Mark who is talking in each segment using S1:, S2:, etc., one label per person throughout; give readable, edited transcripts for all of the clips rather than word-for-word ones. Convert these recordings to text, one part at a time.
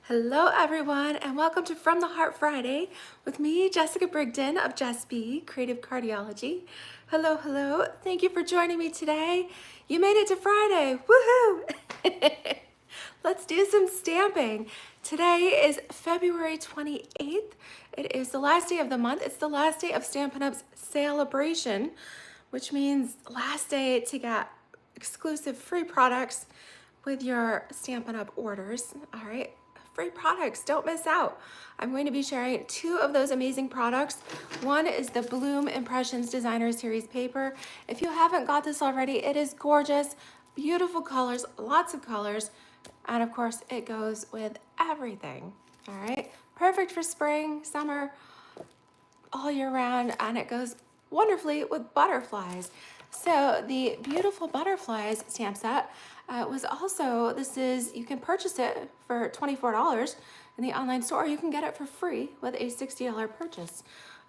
S1: Hello everyone and welcome to From the Heart Friday with me, Jessica Brigden of JessBCreativeCardiology. Hello, hello. Thank you for joining me today. You made it to Friday. Woohoo! Let's do some stamping. Today is February 28th. It is the last day of the month. It's the last day of Stampin' Up's celebration, which means last day to get exclusive free products with your Stampin' Up orders. All right. Free products, don't miss out. I'm going to be sharing two of those amazing products. One is the Bloom Impressions Designer Series paper. If you haven't got this already, it is gorgeous, beautiful colors, lots of colors, and of course it goes with everything. All right, perfect for spring, summer, all year round, and it goes wonderfully with butterflies. So the beautiful butterflies stamp set was also, you can purchase it for $24 in the online store, or you can get it for free with a $60 purchase.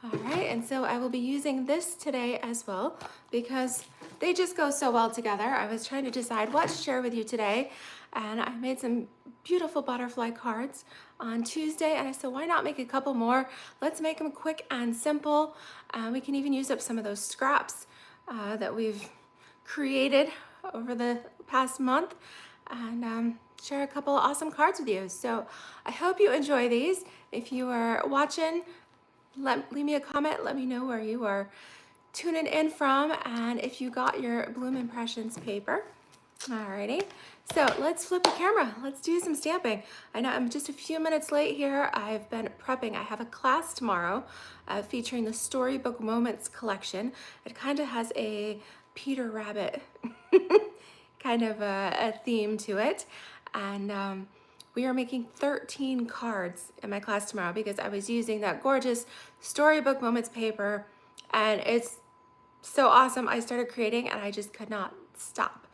S1: All right, and so I will be using this today as well because they just go so well together. I was trying to decide what to share with you today, and I made some beautiful butterfly cards on Tuesday, and I said, why not make a couple more? Let's make them quick and simple. We can even use up some of those scraps that we've created over the past month and share a couple of awesome cards with you. So I hope you enjoy these. If you are watching, leave me a comment. Let me know where you are tuning in from and if you got your Bloom Impressions paper. Alrighty, so let's flip the camera. Let's do some stamping. I know I'm just a few minutes late here. I've been prepping. I have a class tomorrow featuring the Storybook Moments collection. It kind of has a Peter Rabbit kind of a theme to it. And we are making 13 cards in my class tomorrow because I was using that gorgeous Storybook Moments paper, and it's so awesome. I started creating and I just could not stop.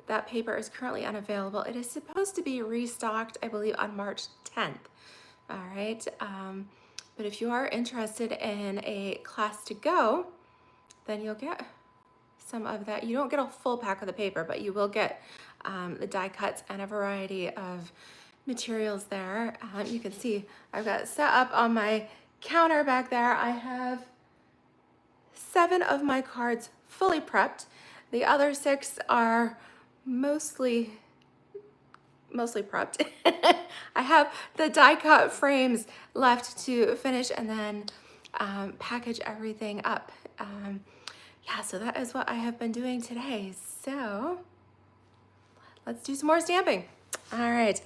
S1: That paper is currently unavailable. It is supposed to be restocked, I believe, on March 10th. All right. But if you are interested in a class to go, then you'll get some of that. You don't get a full pack of the paper, but you will get the die cuts and a variety of materials there. You can see I've got it set up on my counter back there. I have 7 of my cards fully prepped. The other 6 are mostly prepped. I have the die cut frames left to finish and then package everything up. Yeah, so that is what I have been doing today. So let's do some more stamping. All right.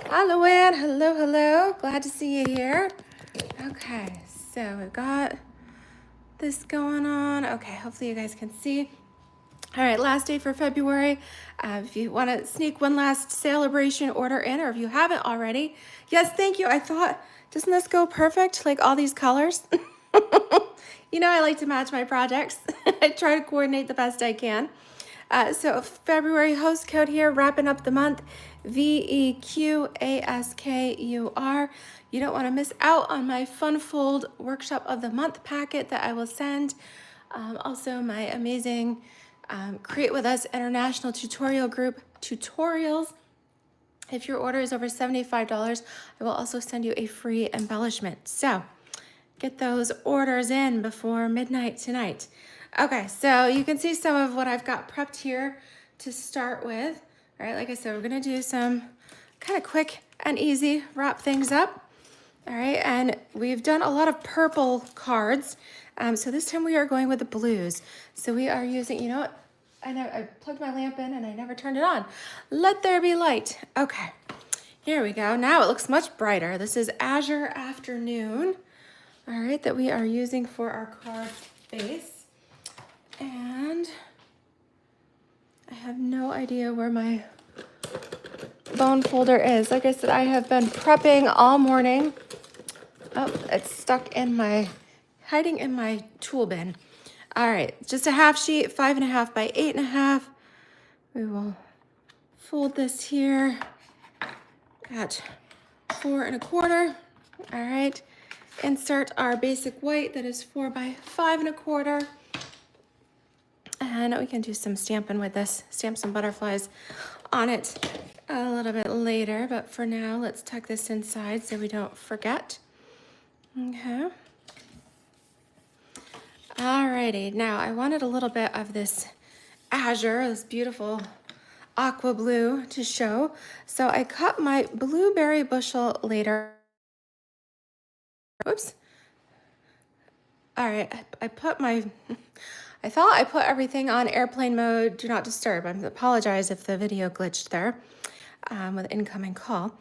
S1: Hello, Ann. Hello, hello. Glad to see you here. Okay, so we've got this going on. Okay, hopefully you guys can see. All right, last day for February. If you want to sneak one last celebration order in, or if you haven't already, yes, thank you. I thought, doesn't this go perfect? Like all these colors? You know, I like to match my projects. I try to coordinate the best I can. So February host code here, wrapping up the month, VEQASKUR. You don't want to miss out on my Fun Fold Workshop of the Month packet that I will send. Also my amazing Create With Us International Tutorial Group tutorials. If your order is over $75, I will also send you a free embellishment. So get those orders in before midnight tonight. Okay, so you can see some of what I've got prepped here to start with. All right, like I said, we're gonna do some kind of quick and easy wrap things up. All right, and we've done a lot of purple cards. So this time we are going with the blues. So we are using, you know what? I plugged my lamp in and I never turned it on. Let there be light. Okay, here we go. Now it looks much brighter. This is Azure Afternoon. All right, that we are using for our card base. And I have no idea where my bone folder is. Like I said, I have been prepping all morning. Oh, it's stuck in hiding in my tool bin. All right, just a half sheet, 5.5 by 8.5. We will fold this here at 4.25. All right, insert our basic white that is 4 by 5.25. And we can do some stamping with this, stamp some butterflies on it a little bit later, but for now, let's tuck this inside so we don't forget. Okay. Alrighty, now I wanted a little bit of this azure, this beautiful aqua blue to show. So I cut my blueberry bushel later. Oops. All right, I put my, I thought I put everything on airplane mode, do not disturb. I apologize if the video glitched there with incoming call.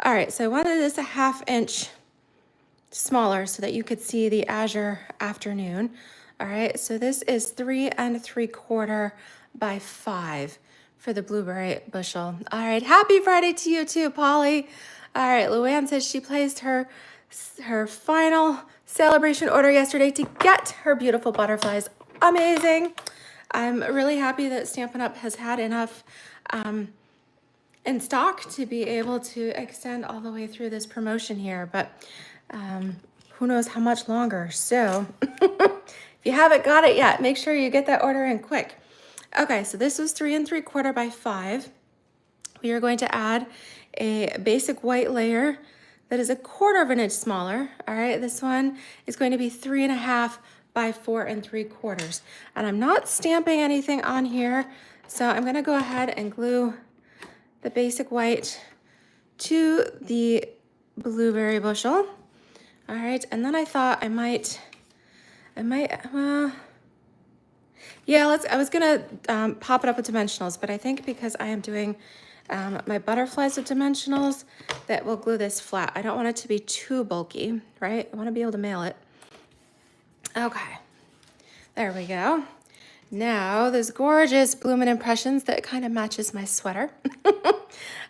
S1: All right, so I wanted this a 1/2 inch smaller so that you could see the azure afternoon. All right, so this is 3 3/4 by 5 for the blueberry bushel. All right, happy Friday to you too, Polly. All right, Luann says she placed her final celebration order yesterday to get her beautiful butterflies. Amazing. I'm really happy that Stampin' Up! Has had enough in stock to be able to extend all the way through this promotion here, but who knows how much longer. So if you haven't got it yet, make sure you get that order in quick. Okay, so this was 3 3/4 by 5. We are going to add a basic white layer that is 1/4 inch smaller. All right, this one is going to be 3 1/2 by 4 3/4. And I'm not stamping anything on here, so I'm gonna go ahead and glue the basic white to the blueberry bushel. All right, and then I thought I might, yeah, I was gonna pop it up with dimensionals, but I think because I am doing my butterflies with dimensionals, that will glue this flat. I don't want it to be too bulky, right? I wanna be able to mail it. Okay, there we go. Now, this gorgeous Bloomin' Impressions that kind of matches my sweater.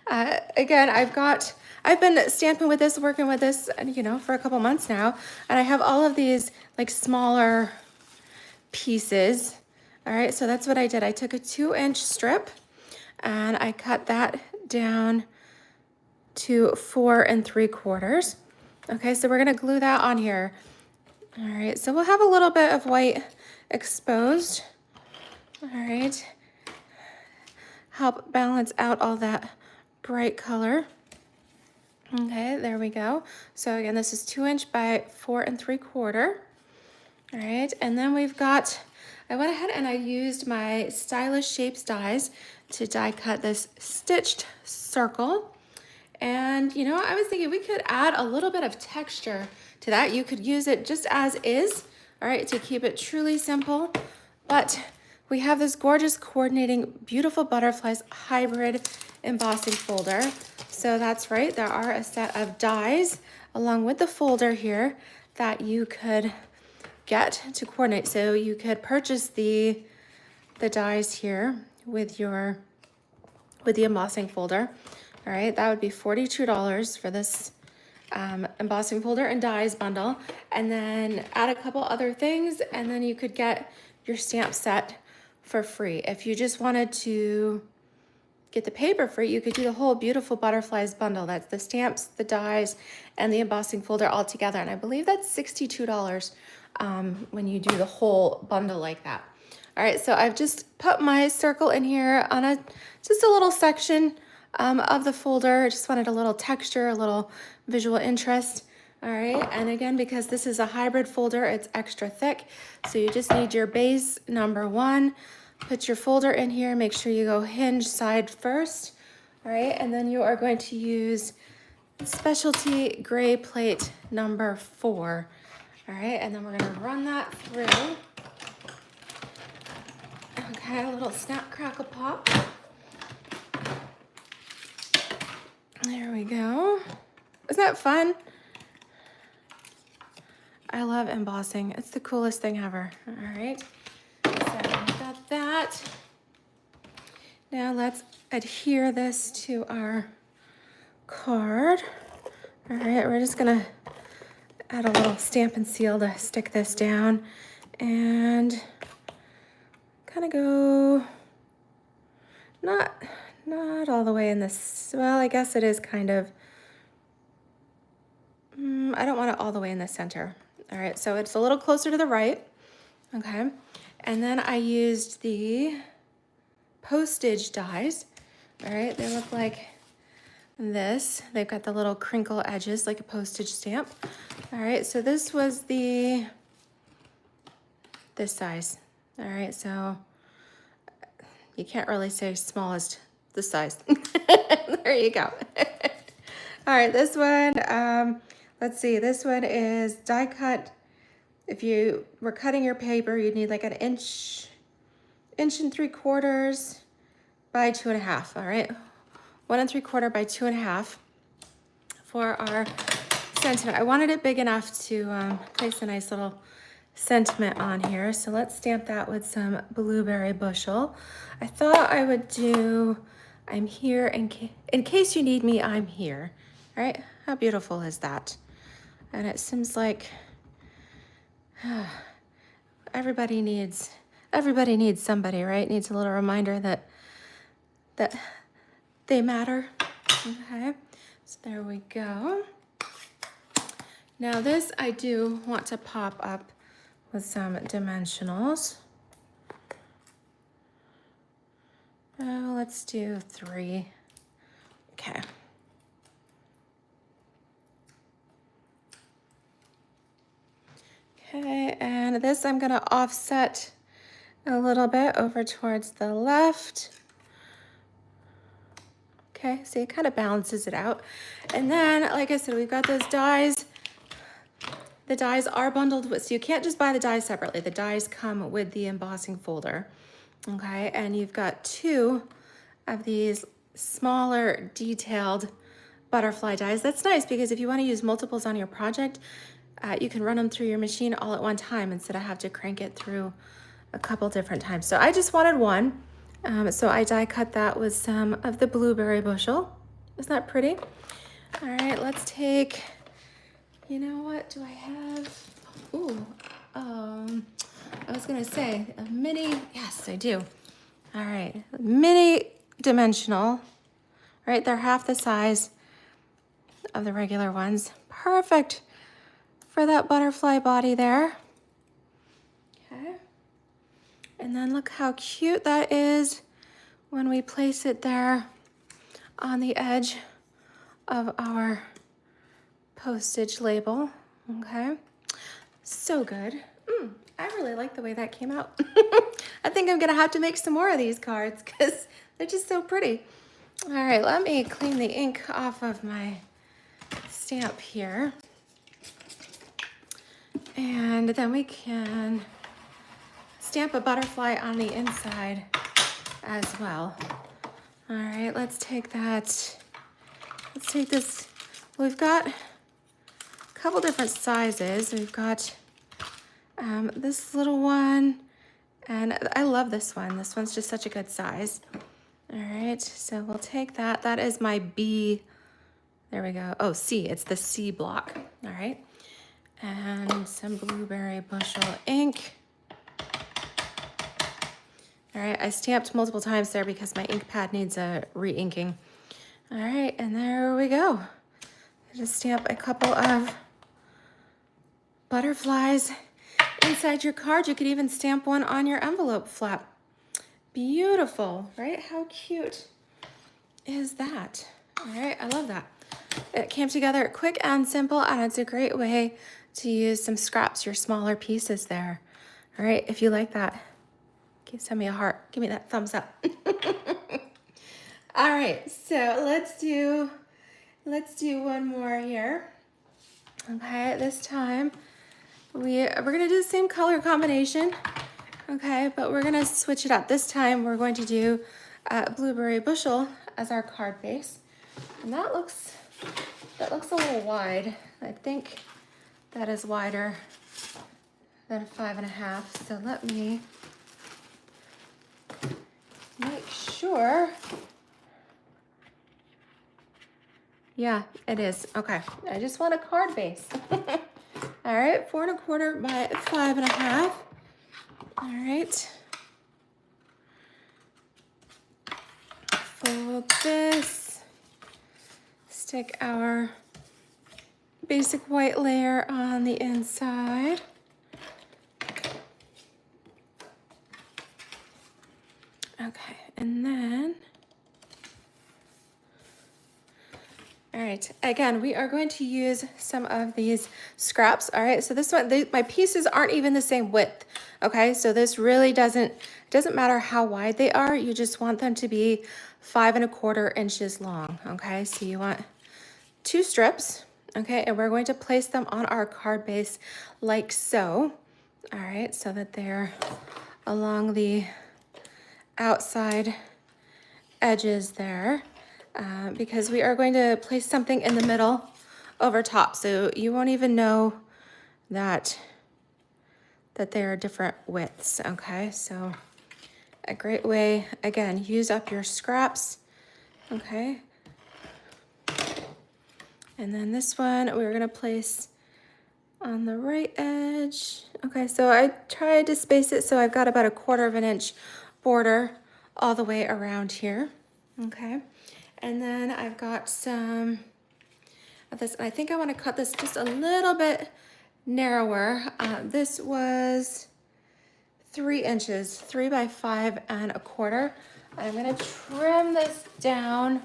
S1: Again, I've been stamping with this, working with this, you know, for a couple months now, and I have all of these like smaller pieces. All right, so that's what I did. I took a 2-inch strip and I cut that down to 4 3/4. Okay, so we're gonna glue that on here. All right, so we'll have a little bit of white exposed. All right, help balance out all that bright color. Okay, there we go. So again, this is 2-inch by 4 3/4. All right, and then we've got, I went ahead and I used my Stylish Shapes dies to die cut this stitched circle. And you know, I was thinking we could add a little bit of texture to that. You could use it just as is, all right, to keep it truly simple. But we have this gorgeous coordinating beautiful butterflies hybrid embossing folder. So that's right, there are a set of dies along with the folder here that you could get to coordinate. So you could purchase the dies here with the embossing folder. All right, that would be $42 for this embossing folder and dies bundle, and then add a couple other things, and then you could get your stamp set for free. If you just wanted to get the paper free, you could do the whole beautiful butterflies bundle. That's the stamps, the dies, and the embossing folder all together, and I believe that's $62 when you do the whole bundle like that. All right, so I've just put my circle in here on just a little section of the folder. I just wanted a little texture, a little visual interest. All right, and again, because this is a hybrid folder, it's extra thick. So you just need your base number 1. Put your folder in here, make sure you go hinge side first. All right, and then you are going to use specialty gray plate number 4. All right, and then we're gonna run that through. Okay, a little snap, crackle, pop. There we go. Isn't that fun? I love embossing. It's the coolest thing ever. All right, so we got that. Now let's adhere this to our card. All right, we're just gonna add a little Stampin' Seal to stick this down and kind of go, not all the way in this, well, I guess it is kind of, I don't want it all the way in the center. All right, so it's a little closer to the right, okay? And then I used the postage dies, all right? They look like this. They've got the little crinkle edges like a postage stamp. All right, so this was this size. All right, so you can't really say smallest, the size. There you go. All right, this one, let's see, this one is die cut. If you were cutting your paper, you'd need like an inch and 3/4 by 2.5, all right? 1 3/4 by 2.5 for our sentiment. I wanted it big enough to place a nice little sentiment on here. So let's stamp that with some blueberry bushel. I thought I would do, I'm here in case you need me, I'm here. All right, how beautiful is that? And it seems like everybody needs somebody, right? Needs a little reminder that they matter. Okay, so there we go. Now this I do want to pop up with some dimensionals. Oh, let's do 3. Okay. Okay, and this I'm gonna offset a little bit over towards the left. Okay, so it kind of balances it out. And then, like I said, we've got those dies. The dies are bundled with, so you can't just buy the dies separately. The dies come with the embossing folder, okay? And you've got 2 of these smaller detailed butterfly dies. That's nice because if you want to use multiples on your project, you can run them through your machine all at one time instead of have to crank it through a couple different times. So I just wanted one. So I die cut that with some of the blueberry bushel. Isn't that pretty? All right, let's take, you know what do I have? Ooh, I was gonna say a mini, yes, I do. All right, mini dimensional, right? They're half the size of the regular ones. Perfect for that butterfly body there. Okay. And then look how cute that is when we place it there on the edge of our postage label. Okay, so good. I really like the way that came out. I think I'm gonna have to make some more of these cards because they're just so pretty. All right, let me clean the ink off of my stamp here. And then we can stamp a butterfly on the inside as well. All right, let's take that. Let's take this. We've got a couple different sizes. We've got this little one, and I love this one. This one's just such a good size. All right, so we'll take that. That is my B. There we go. Oh, C. It's the C block. All right, and some blueberry bushel ink. All right, I stamped multiple times there because my ink pad needs a re-inking. All right, and there we go. I just stamp a couple of butterflies inside your card. You could even stamp one on your envelope flap. Beautiful, right? How cute is that? All right, I love that. It came together quick and simple, and it's a great way to use some scraps, your smaller pieces there. All right, if you like that, send me a heart. Give me that thumbs up. All right, so let's do one more here. Okay, this time we're gonna do the same color combination. Okay, but we're gonna switch it up. This time we're going to do blueberry bushel as our card base, and that looks a little wide. I think that is wider than 5.5. So let me make sure. Yeah, it is. Okay, I just want a card base. All right, 4 1/4 by 5.5. All right. Fold this. Stick our basic white layer on the inside. Okay, and then All right, again, we are going to use some of these scraps. All right, so this one, my pieces aren't even the same width. Okay, so this really doesn't matter how wide they are. You just want them to be 5 1/4 inches long. Okay, so you want 2 strips. Okay, and we're going to place them on our card base like so. All right, so that they're along the outside edges there. Because we are going to place something in the middle over top, so you won't even know that there are different widths. Okay, so a great way, again, use up your scraps. Okay, and then this one we're gonna place on the right edge. Okay, so I tried to space it so I've got about 1/4 inch border all the way around here. Okay, and then I've got some of this, and I think I want to cut this just a little bit narrower. This was 3 inches, 3 by 5 1/4. I'm going to trim this down.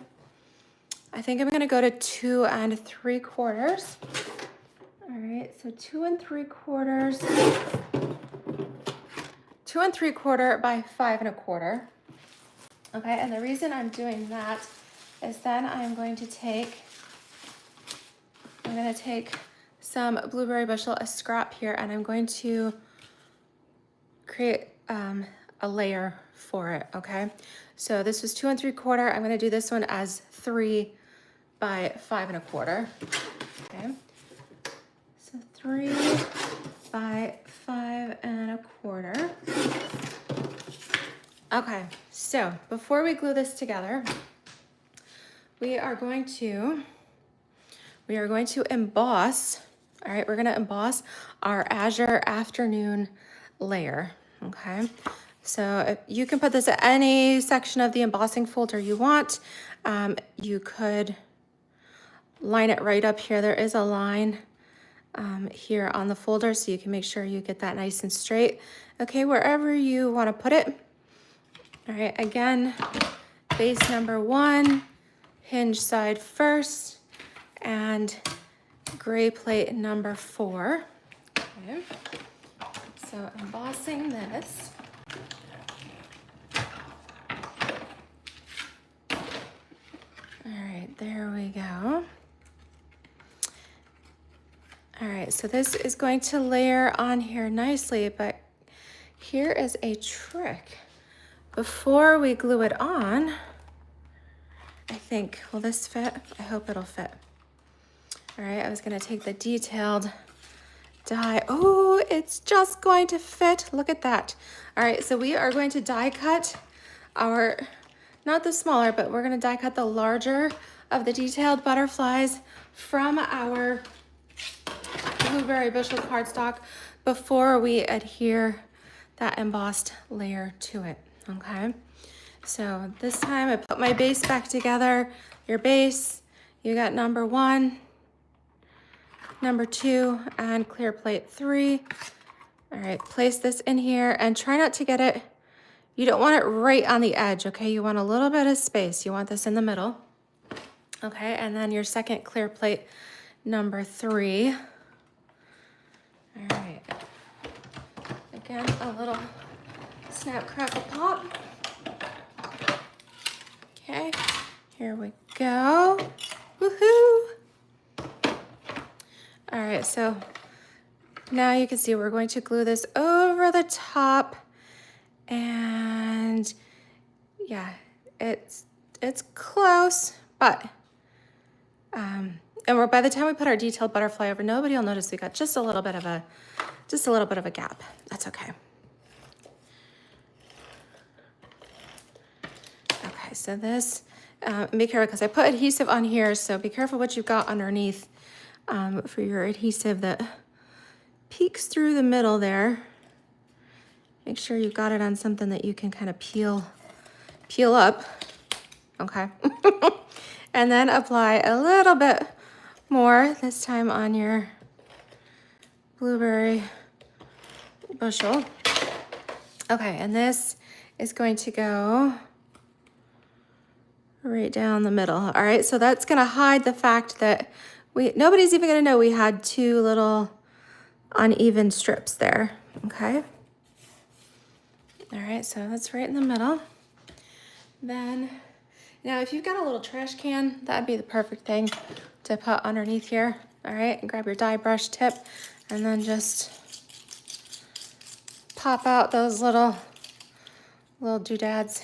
S1: I think I'm going to go to 2 3/4. All right, so 2 3/4, 2 3/4 by 5 1/4. Okay, and the reason I'm doing that is then I'm going to take some blueberry bushel, a scrap here, and I'm going to create a layer for it. Okay, so this was 2 3/4. I'm going to do this one as 3 by 5 1/4. Okay, so 3 by 5 1/4. Okay, so before we glue this together, we are going to emboss. All right, we're going to emboss our Azure Afternoon layer. Okay, so you can put this at any section of the embossing folder you want. You could line it right up here. There is a line here on the folder, so you can make sure you get that nice and straight. Okay, wherever you want to put it. All right, again, base number 1, hinge side first, and gray plate number 4. Okay, so embossing this. All right, there we go. All right, so this is going to layer on here nicely, but here is a trick. Before we glue it on, I think, will this fit? I hope it'll fit. All right, I was gonna take the detailed die. Oh, it's just going to fit. Look at that. All right, so we are going to die cut our, not the smaller, but we're gonna die cut the larger of the detailed butterflies from our blueberry bushel cardstock before we adhere that embossed layer to it. Okay, so this time I put my base back together. Your base, you got number 1, number 2, and clear plate 3. All right, place this in here and try not to get it, you don't want it right on the edge, okay? You want a little bit of space. You want this in the middle. Okay, and then your second clear plate, number 3. All right, again, a little snap, crackle, pop. Okay, here we go. Woohoo! All right, so now you can see we're going to glue this over the top, and yeah, it's close, but and we're, by the time we put our detailed butterfly over, nobody will notice we got just a little bit of a gap. That's okay. Okay, so this, be careful because I put adhesive on here, so be careful what you've got underneath for your adhesive that peeks through the middle there. Make sure you've got it on something that you can kind of peel up, okay? And then apply a little bit more, this time on your blueberry bushel. Okay, and this is going to go right down the middle. All right, so that's gonna hide the fact that nobody's even gonna know we had two little uneven strips there, okay? All right, so that's right in the middle. Then, now if you've got a little trash can, that'd be the perfect thing to put underneath here. All right, and grab your die brush tip and then just pop out those little doodads.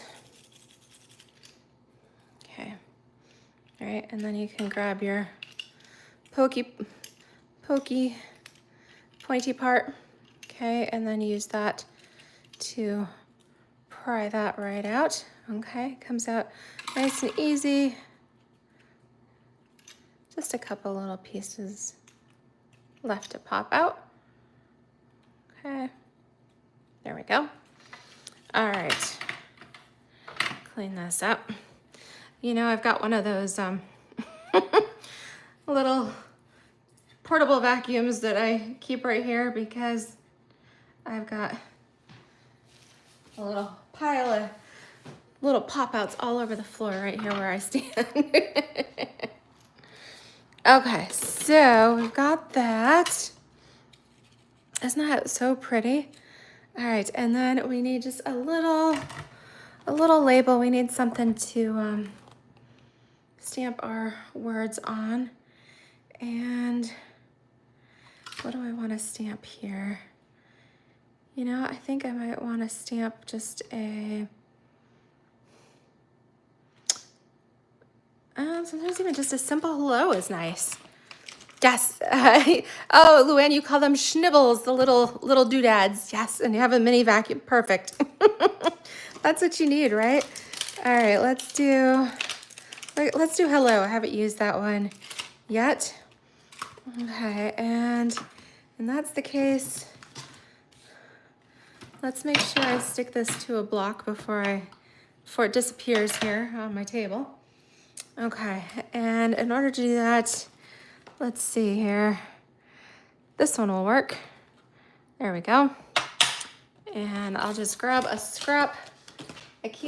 S1: Okay, all right, and then you can grab your pokey, pointy part, okay, and then use that to pry that right out. Okay, comes out nice and easy. Just a couple little pieces left to pop out. Okay, there we go. All right, clean this up. You know, I've got one of those little portable vacuums that I keep right here because I've got a little pile of little pop-outs all over the floor right here where I stand. Okay, so we've got that. Isn't that so pretty? All right, and then we need just a little label. We need something to stamp our words on. And what do I want to stamp here? You know, I think I might want to stamp just a, sometimes even just a simple hello is nice. Yes. Oh, Luann, you call them schnibbles, the little doodads. Yes, and you have a mini vacuum. Perfect. That's what you need, right? All right, let's do hello. I haven't used that one yet. Okay, and that's the case. Let's make sure I stick this to a block before it disappears here on my table. Okay, and in order to do that, let's see here. This one will work. There we go. And I'll just grab a scrap. Let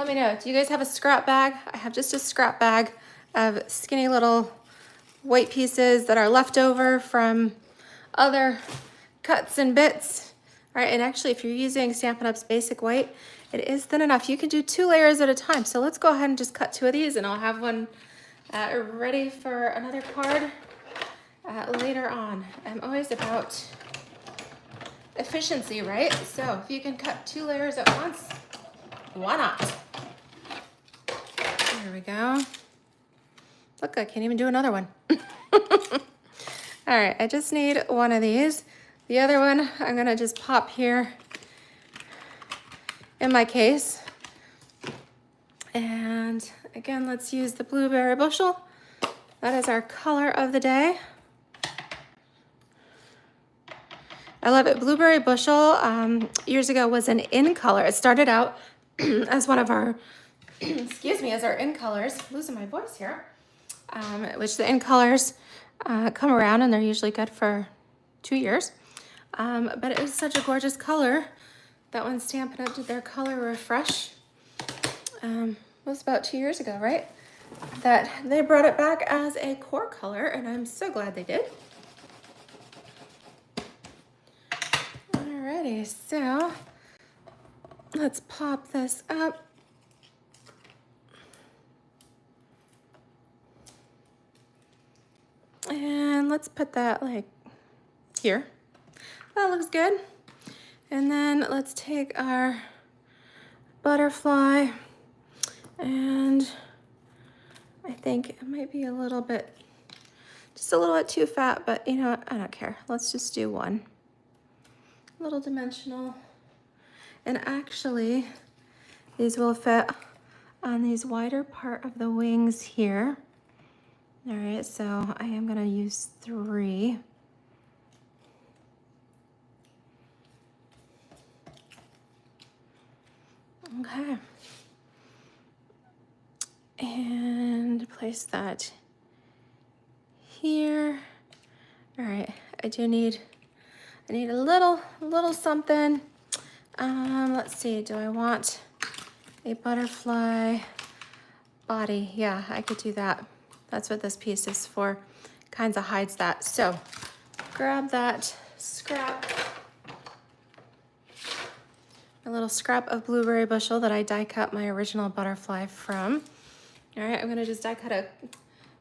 S1: me know, do you guys have a scrap bag? I have just a scrap bag of skinny little white pieces that are left over from other cuts and bits. All right, and actually if you're using Stampin' Up's Basic White, it is thin enough. You can do 2 layers at a time. So let's go ahead and just cut 2 of these and I'll have one ready for another card later on. I'm always about efficiency, right? So if you can cut 2 layers at once, why not? There we go. Look, I can't even do another one. All right, I just need one of these. The other one, I'm gonna just pop here in my case. And again, let's use the blueberry bushel. That is our color of the day. I love it. Blueberry bushel years ago was an in color. It started out as one of our, as our in colors. Losing my voice here. Which the in colors come around and they're usually good for 2 years. But it was such a gorgeous color that when Stampin' Up did their color refresh, it was about 2 years ago, right? That they brought it back as a core color, and I'm so glad they did. Alrighty, so let's pop this up. And let's put that like here. That looks good. And then let's take our butterfly, and I think it might be just a little bit too fat, but you know what? I don't care. Let's just do one. Little dimensional. And actually, these will fit on these wider part of the wings here. All right, so I am gonna use 3. Okay. And place that here. All right, I need a little something. Let's see, do I want a butterfly body. Yeah, I could do that. That's what this piece is for. Kinds of hides that. So grab that scrap, a little scrap of blueberry bushel that I die cut my original butterfly from. All right, I'm gonna just die cut a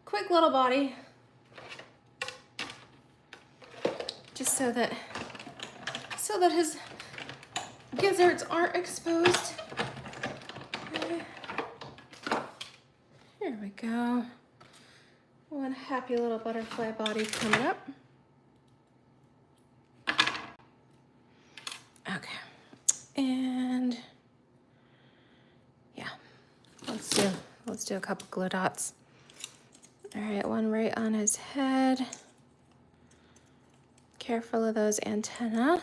S1: quick little body, just so that his gizzards aren't exposed. Okay. Here we go. One happy little butterfly body coming up. Okay, and yeah, let's do a couple glue dots. All right, one right on his head. Careful of those antennae.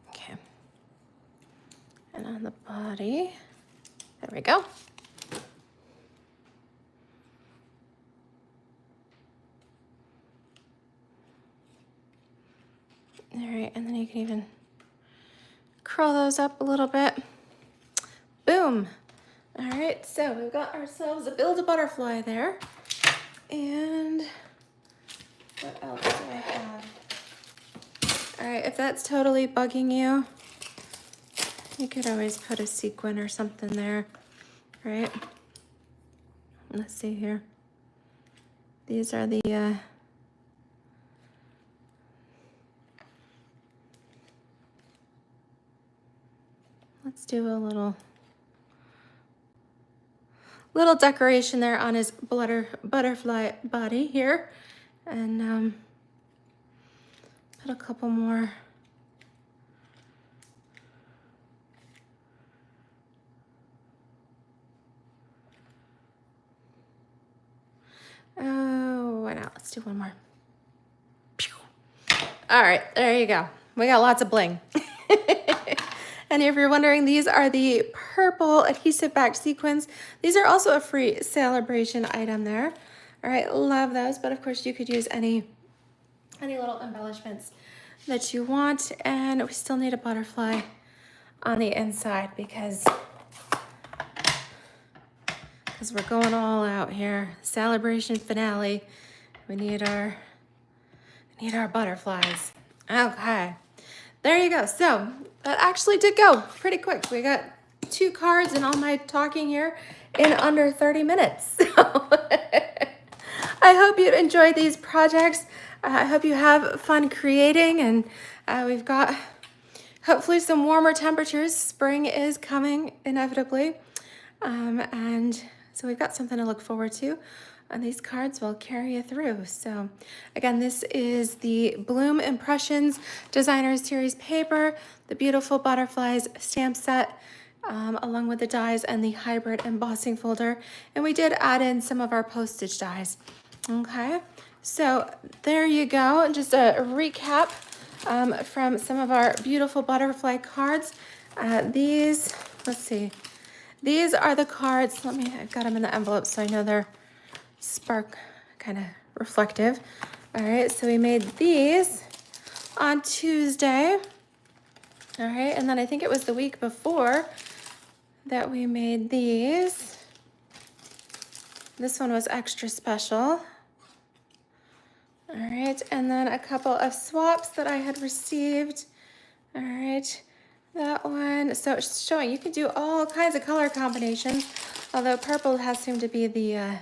S1: Okay, and on the body, there we go. All right, and then you can even curl those up a little bit. Boom. All right, so we've got ourselves a Build-A-Butterfly there. And what else do I have? All right, if that's totally bugging you, you could always put a sequin or something there, right? Let's see here. These are the let's do a little decoration there on his butterfly body here, and put a couple more. Oh, why not? Let's do one more. All right, there you go. We got lots of bling. And if you're wondering, these are the purple adhesive back sequins. These are also a free celebration item there. All right, love those, but of course you could use any little embellishments that you want. And we still need a butterfly on the inside because we're going all out here. Celebration finale. We need our butterflies. Okay. There you go. So that actually did go pretty quick. We got 2 cards and all my talking here in under 30 minutes. So I hope you enjoyed these projects. I hope you have fun creating, and we've got hopefully some warmer temperatures. Spring is coming inevitably. And so we've got something to look forward to. And these cards will carry you through. So again, this is the Bloom Impressions Designer Series paper, the beautiful butterflies stamp set, along with the dies and the hybrid embossing folder. And we did add in some of our postage dies. Okay, so there you go. And just a recap from some of our beautiful butterfly cards. These, let's see, these are the cards. I've got them in the envelope so I know they're spark kind of reflective. All right, so we made these on Tuesday. All right, and then I think it was the week before that we made these. This one was extra special. All right, and then a couple of swaps that I had received. All right, that one. So it's showing you can do all kinds of color combinations, although purple has seemed to be the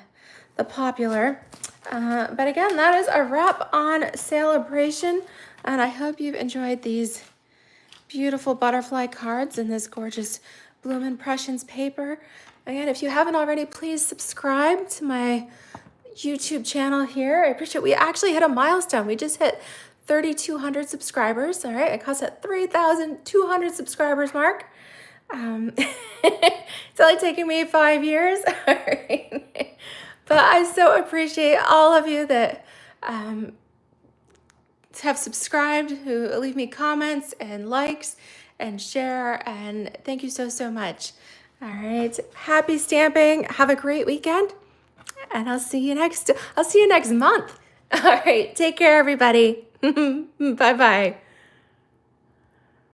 S1: popular. But again, that is a wrap on Celebration, and I hope you've enjoyed these beautiful butterfly cards in this gorgeous Bloom Impressions paper. Again, if you haven't already, please subscribe to my YouTube channel here. I appreciate it. We actually hit a milestone. We just hit 3,200 subscribers. All right, I crossed that 3,200 subscribers mark. It's only taken me 5 years. All right. But I so appreciate all of you that have subscribed, who leave me comments and likes and share, and thank you so, so much. All right, happy stamping. Have a great weekend, and I'll see you next month. All right, take care, everybody. Bye-bye.